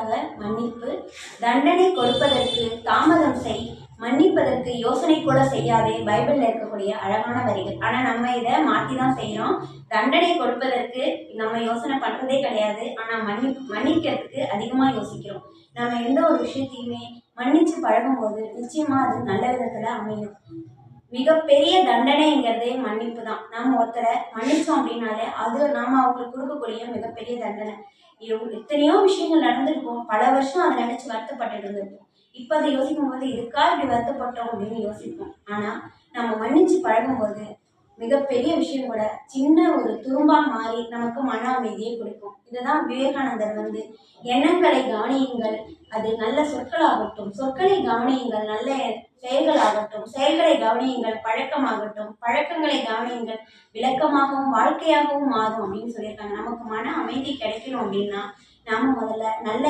அடுத்ததாக மன்னிப்பு. தண்டனை கொடுப்பதற்கு தாமதம் செய், மன்னிப்பதற்கு யோசனை கூட செய்யாதே. பைபிள்ல இருக்கக்கூடிய அழகான வரிகள். ஆனா நம்ம இதை மாத்தி தான் செய்யறோம். தண்டனை கொடுப்பதற்கு நம்ம யோசனை பண்றதே கிடையாது. ஆனா மன்னிக்கிறதுக்கு அதிகமா யோசிக்கிறோம். நம்ம எந்த ஒரு விஷயத்தையுமே மன்னிச்சு பழகும் போது நிச்சயமா அது நல்ல விதத்துல அமையும். மிகப்பெரிய தண்டனைங்கிறதே மன்னிப்பு தான். நம்ம ஒருத்தரை மன்னிச்சோம் அப்படின்னாலே அது நாம அவங்களுக்கு கொடுக்கக்கூடிய மிகப்பெரிய தண்டனை. எத்தனையோ விஷயங்கள் நடந்திருக்கும், பல வருஷம் அதை நினைச்சு வருத்தப்பட்டு இருந்திருக்கும். இப்ப அதை யோசிக்கும் போது இதுக்கா இப்படி வருத்தப்பட்டோம் அப்படின்னு யோசிப்போம். ஆனா நம்ம மன்னிச்சு பழகும் போது மிகப்பெரிய விஷயம் கூட சின்ன ஒரு துரும்பா மாறி நமக்கு மன அமைதியை கொடுக்கும். இதுதான் விவேகானந்தர் எண்ணங்களை கவனியுங்கள், அது நல்ல சொற்களாகட்டும், சொற்களை கவனியுங்கள், நல்ல செயல்களாகட்டும், செயல்களை கவனியுங்கள், பழக்கமாகட்டும், பழக்கங்களை கவனியுங்கள், விளக்கமாகவும் வாழ்க்கையாகவும் மாறும் அப்படின்னு சொல்லியிருக்காங்க. நமக்கு மன அமைதி கிடைக்கணும் அப்படின்னா நாம முதல்ல நல்ல